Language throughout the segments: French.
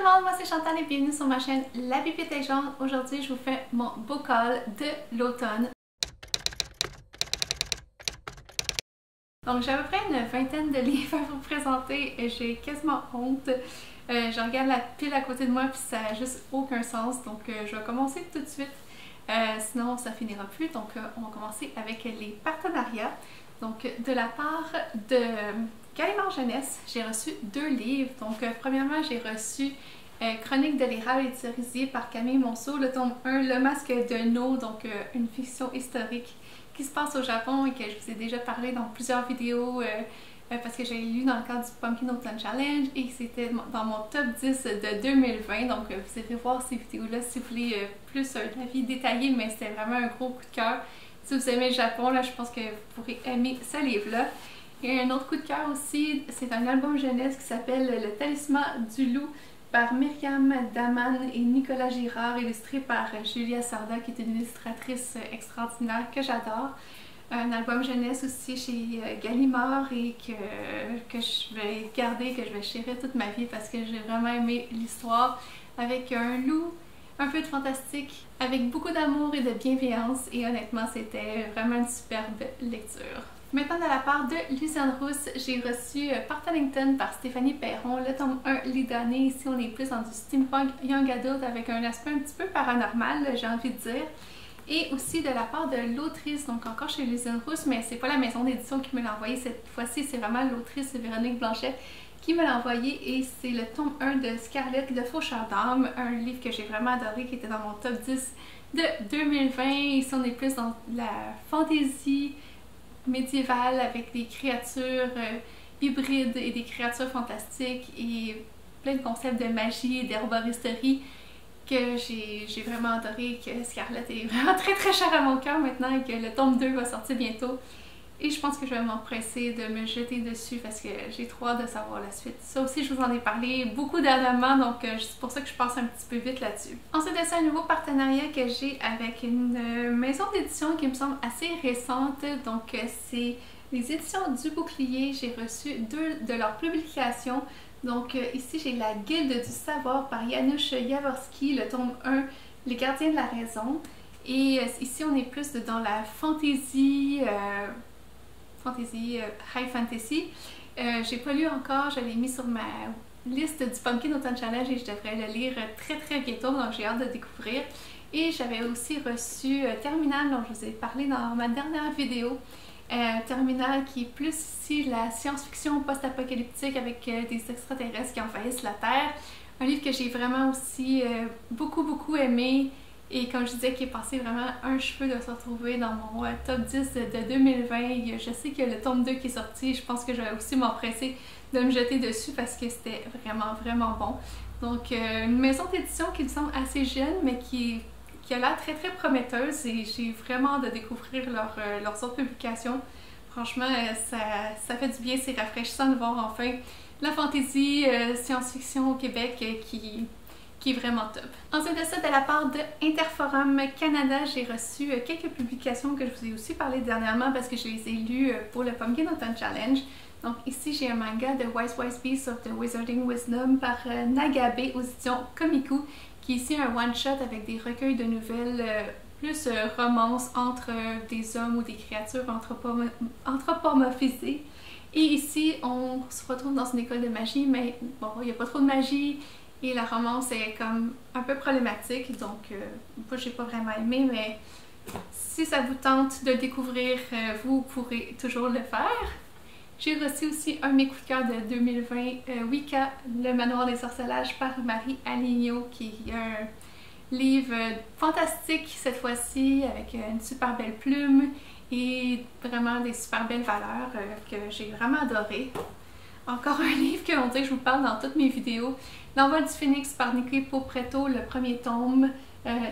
le monde, moi c'est Chantal et bienvenue sur ma chaîne La Pipite est jaune. Aujourd'hui je vous fais mon book haul de l'automne. Donc j'ai à peu près une vingtaine de livres à vous présenter et j'ai quasiment honte. Je regarde la pile à côté de moi puis ça n'a juste aucun sens, donc je vais commencer tout de suite. Sinon ça finira plus, donc on va commencer avec les partenariats. Donc de la part de Gallimard Jeunesse, j'ai reçu 2 livres. Donc premièrement j'ai reçu Chronique de l'érable et du cerisier par Camille Monceau, le tome 1, Le Masque de No, donc une fiction historique qui se passe au Japon et que je vous ai déjà parlé dans plusieurs vidéos parce que j'ai lu dans le cadre du Pumpkin Autumn Challenge et c'était dans mon top 10 de 2020. Donc vous irez voir ces vidéos-là si vous voulez plus un avis détaillé, mais c'était vraiment un gros coup de cœur. Si vous aimez le Japon, là, je pense que vous pourrez aimer ce livre-là. Et un autre coup de cœur aussi, c'est un album jeunesse qui s'appelle Le Talisman du loup par Myriam Daman et Nicolas Girard, illustré par Julia Sarda, qui est une illustratrice extraordinaire que j'adore. Un album jeunesse aussi chez Gallimard et que je vais garder, que je vais chérir toute ma vie parce que j'ai vraiment aimé l'histoire avec un loup, un peu de fantastique, avec beaucoup d'amour et de bienveillance, et honnêtement c'était vraiment une superbe lecture. Maintenant, de la part de Lucien Rousse, j'ai reçu Partenington par Stéphanie Perron, le tome 1 Lidané. Ici on est plus dans du steampunk young adult avec un aspect un petit peu paranormal, j'ai envie de dire. Et aussi de la part de l'autrice, donc encore chez Lucien Rousse, mais c'est pas la maison d'édition qui me l'a envoyé cette fois-ci, c'est vraiment l'autrice Véronique Blanchet qui me l'a envoyé, et c'est le tome 1 de Scarlett, Le Faucheur d'âme, un livre que j'ai vraiment adoré, qui était dans mon top 10 de 2020. Ici on est plus dans la fantasy médiévale avec des créatures hybrides et des créatures fantastiques et plein de concepts de magie et d'herboristerie que j'ai vraiment adoré, que Scarlett est vraiment très très chère à mon cœur maintenant et que le tome 2 va sortir bientôt. Et je pense que je vais m'empresser de me jeter dessus parce que j'ai trop hâte de savoir la suite. Ça aussi, je vous en ai parlé beaucoup dernièrement, donc c'est pour ça que je passe un petit peu vite là-dessus. Ensuite, c'est un nouveau partenariat que j'ai avec une maison d'édition qui me semble assez récente. Donc, c'est les éditions du Bouclier. J'ai reçu 2 de leurs publications. Donc, ici, j'ai La Guilde du Savoir par Janusz Jaworski, le tome 1, Les Gardiens de la Raison. Et ici, on est plus dans la fantasy... high fantasy. J'ai pas lu encore, je l'ai mis sur ma liste du Pumpkin Autumn Challenge et je devrais le lire très très bientôt, donc j'ai hâte de découvrir. Et j'avais aussi reçu Terminal, dont je vous ai parlé dans ma dernière vidéo. Terminal qui est plus ici la science-fiction post-apocalyptique avec des extraterrestres qui envahissent la Terre. Un livre que j'ai vraiment aussi beaucoup aimé. Et comme je disais, qui est passé vraiment un cheveu de se retrouver dans mon top 10 de 2020. Je sais qu'il y a le tome 2 qui est sorti. Je pense que je vais aussi m'empresser de me jeter dessus parce que c'était vraiment bon. Donc une maison d'édition qui me semble assez jeune mais qui a l'air très prometteuse, et j'ai vraiment hâte de découvrir leurs autres publications. Franchement, ça fait du bien, c'est rafraîchissant de voir enfin la fantasy science-fiction au Québec qui est vraiment top. Ensuite de ça, de la part de Interforum Canada, j'ai reçu quelques publications que je vous ai aussi parlé dernièrement parce que je les ai lues pour le Pumpkin Autumn Challenge. Donc ici, j'ai un manga de Wise Beasts of the Wizarding Wisdom par Nagabe aux éditions Komiku, qui est ici un one-shot avec des recueils de nouvelles plus romance entre des hommes ou des créatures anthropomorphisées. Et ici, on se retrouve dans une école de magie, mais bon, il n'y a pas trop de magie. Et la romance est comme un peu problématique, donc moi j'ai pas vraiment aimé, mais si ça vous tente de découvrir, vous pourrez toujours le faire. J'ai reçu aussi un de mes coups de cœur de 2020, Wicca, le manoir des sorcelages par Marie Aligno, qui est un livre fantastique cette fois-ci, avec une super belle plume et vraiment des super belles valeurs que j'ai vraiment adoré. Encore un livre que on dirait que je vous parle dans toutes mes vidéos. L'Envol du Phénix par Nikki Popretto, le premier tome.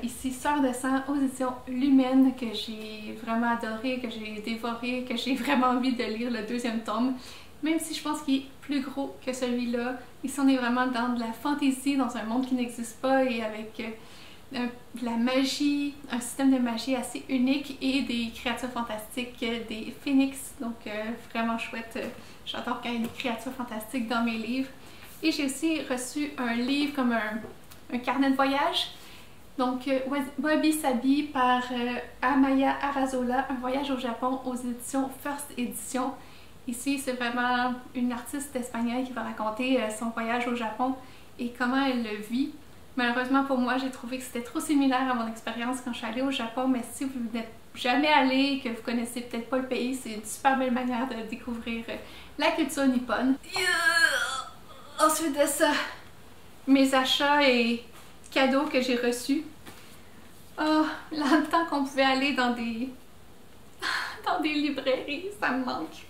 Ici, Sœur de sang aux éditions Lumen, que j'ai vraiment adoré, que j'ai dévoré, que j'ai vraiment envie de lire le 2e tome. Même si je pense qu'il est plus gros que celui-là. Ici, on est vraiment dans de la fantaisie, dans un monde qui n'existe pas et avec de la magie, un système de magie assez unique et des créatures fantastiques, des phénix, donc vraiment chouette. J'adore quand il y a des créatures fantastiques dans mes livres. Et j'ai aussi reçu un livre comme un carnet de voyage. Donc, Wabi Sabi par Amaya Arazola, un voyage au Japon aux éditions First Edition. Ici, c'est vraiment une artiste espagnole qui va raconter son voyage au Japon et comment elle le vit. Malheureusement pour moi, j'ai trouvé que c'était trop similaire à mon expérience quand je suis allée au Japon, mais si vous n'êtes jamais allé et que vous connaissez peut-être pas le pays, c'est une super belle manière de découvrir la culture nippone. Ensuite de ça, mes achats et cadeaux que j'ai reçus. Oh, le temps qu'on pouvait aller dans des librairies, ça me manque.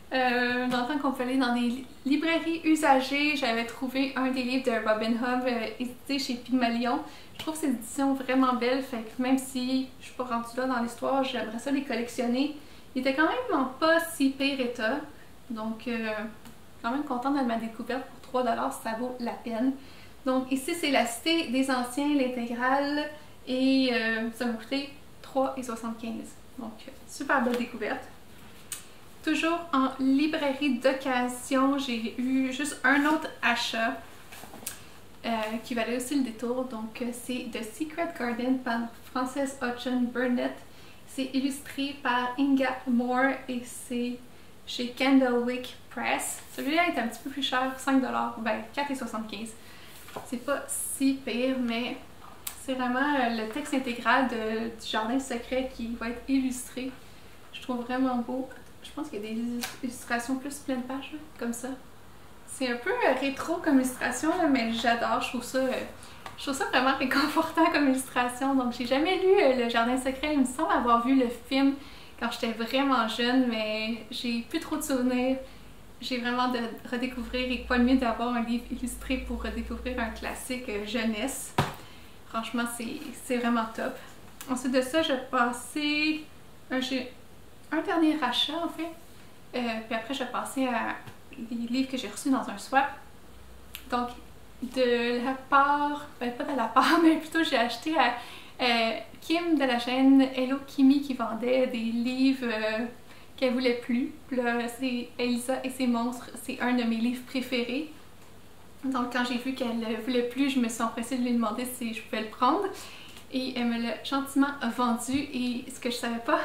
Dans le temps qu'on pouvait aller dans des librairies usagées, j'avais trouvé un des livres de Robin Hood édité chez Pygmalion. Je trouve ces éditions vraiment belles, fait que même si je suis pas rendue là dans l'histoire, j'aimerais ça les collectionner. Il était quand même en pas si pire état, donc quand même contente de ma découverte. Pour 3 $, ça vaut la peine. Donc ici c'est la Cité des Anciens, l'intégrale, et ça m'a coûté 3,75 $. Donc super belle découverte. Toujours en librairie d'occasion, j'ai eu juste un autre achat qui valait aussi le détour. Donc c'est The Secret Garden par Frances Hutchinson Burnett. C'est illustré par Inga Moore et c'est chez Candlewick Press. Celui-là est un petit peu plus cher, 5 $, ben 4,75 $. C'est pas si pire, mais c'est vraiment le texte intégral du Jardin secret qui va être illustré. Je trouve vraiment beau. Je pense qu'il y a des illustrations plus pleine page, là, comme ça. C'est un peu rétro comme illustration, là, mais j'adore. Je trouve ça vraiment réconfortant comme illustration. Donc, j'ai jamais lu Le Jardin secret. Il me semble avoir vu le film quand j'étais vraiment jeune, mais j'ai plus trop de souvenirs. J'ai vraiment de redécouvrir et quoi de mieux d'avoir un livre illustré pour redécouvrir un classique jeunesse. Franchement, c'est vraiment top. Ensuite de ça, j'ai passé... j'ai un dernier achat en fait, puis après je vais passer à les livres que j'ai reçus dans un swap. Donc de la part, ben pas de la part, mais plutôt j'ai acheté à Kim de la chaîne Hello Kimi qui vendait des livres qu'elle voulait plus. Puis là c'est Elsa et ses monstres, c'est un de mes livres préférés. Donc quand j'ai vu qu'elle voulait plus, je me suis empressée de lui demander si je pouvais le prendre. Et elle me l'a gentiment vendu et ce que je savais pas,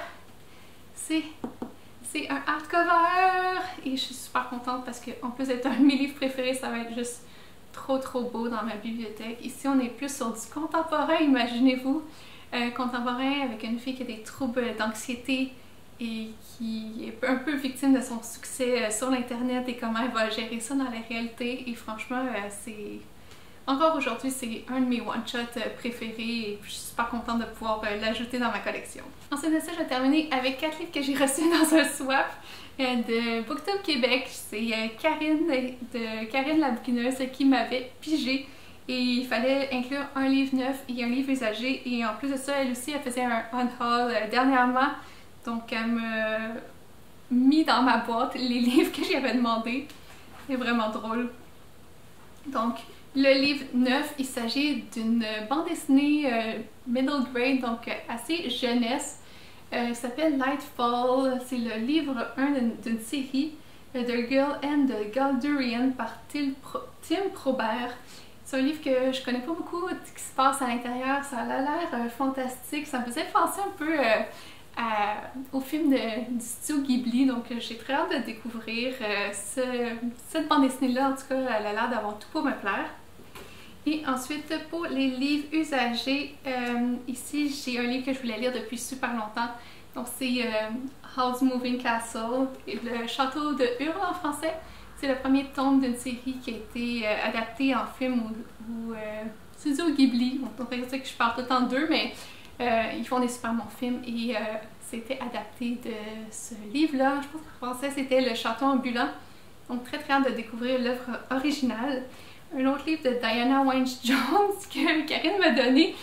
c'est un hardcover et je suis super contente parce qu'en plus d'être un de mes livres préférés, ça va être juste trop beau dans ma bibliothèque. Ici on est plus sur du contemporain, imaginez-vous, contemporain avec une fille qui a des troubles d'anxiété et qui est un peu victime de son succès sur l'internet et comment elle va gérer ça dans la réalité. Et franchement, encore aujourd'hui, c'est un de mes one-shots préférés et je suis super contente de pouvoir l'ajouter dans ma collection. Ensuite de ça, je vais terminer avec 4 livres que j'ai reçus dans un swap de Booktube Québec. C'est Karine la bouquineuse qui m'avait pigé et il fallait inclure un livre neuf et un livre usagé. Et en plus de ça, elle aussi, elle faisait un on-haul dernièrement. Donc, elle m'a mis dans ma boîte les livres que j'avais demandé. C'est vraiment drôle. Donc, le livre neuf, il s'agit d'une bande dessinée middle grade, donc assez jeunesse. Il s'appelle Nightfall. C'est le livre 1 d'une série, The Girl and the Galdurian par Tim Probert. C'est un livre que je connais pas beaucoup, qui se passe à l'intérieur. Ça a l'air fantastique. Ça me faisait penser un peu au film du studio Ghibli, donc j'ai très hâte de découvrir cette bande dessinée-là. En tout cas, elle a l'air d'avoir tout pour me plaire. Et ensuite, pour les livres usagés, ici j'ai un livre que je voulais lire depuis super longtemps. Donc c'est Howl's Moving Castle, et le château de Hurle en français. C'est le premier tome d'une série qui a été adaptée en film au studio Ghibli. Donc on pourrait dire que je parle tout le temps d'eux, mais ils font des super bons films et c'était adapté de ce livre-là. Je pense qu'en français c'était Le Château ambulant. Donc très hâte de découvrir l'œuvre originale. Un autre livre de Diana Wynne-Jones que Karine m'a donné.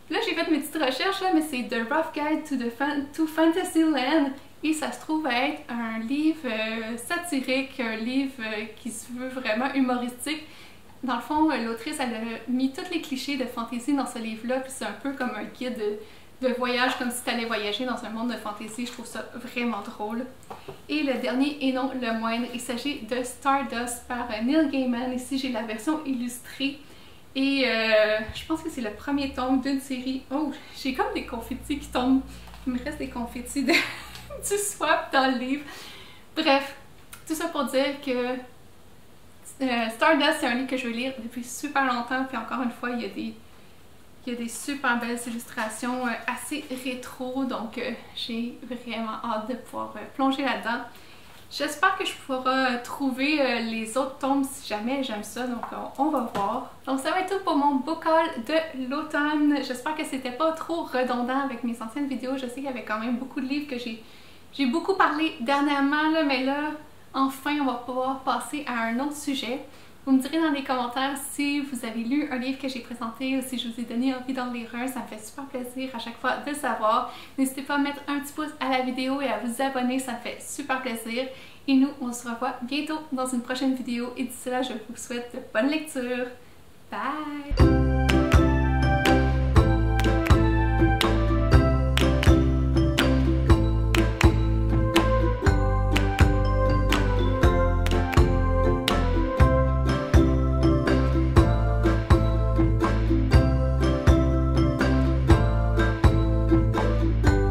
Là, j'ai fait mes petites recherches, là, mais c'est The Rough Guide to Fantasyland. Et ça se trouve être un livre satirique, un livre qui se veut vraiment humoristique. Dans le fond, l'autrice, elle a mis tous les clichés de fantasy dans ce livre-là, puis c'est un peu comme un guide de voyage comme si tu allais voyager dans un monde de fantasy. Je trouve ça vraiment drôle. Et le dernier et non le moindre, il s'agit de Stardust par Neil Gaiman. Ici j'ai la version illustrée et je pense que c'est le premier tome d'une série. Oh, j'ai comme des confettis qui tombent. Il me reste des confettis du swap dans le livre. Bref, tout ça pour dire que Stardust, c'est un livre que je veux lire depuis super longtemps, puis encore une fois, il y a des super belles illustrations assez rétro, donc j'ai vraiment hâte de pouvoir plonger là-dedans. J'espère que je pourrai trouver les autres tomes si jamais j'aime ça, donc on va voir. Donc ça va être tout pour mon book haul de l'automne. J'espère que c'était pas trop redondant avec mes anciennes vidéos. Je sais qu'il y avait quand même beaucoup de livres que j'ai beaucoup parlé dernièrement, là, mais là, enfin, on va pouvoir passer à un autre sujet. Vous me direz dans les commentaires si vous avez lu un livre que j'ai présenté ou si je vous ai donné envie d'en lire un. Ça me fait super plaisir à chaque fois de le savoir. N'hésitez pas à mettre un petit pouce à la vidéo et à vous abonner, ça me fait super plaisir. Et nous, on se revoit bientôt dans une prochaine vidéo. Et d'ici là, je vous souhaite de bonnes lectures. Bye!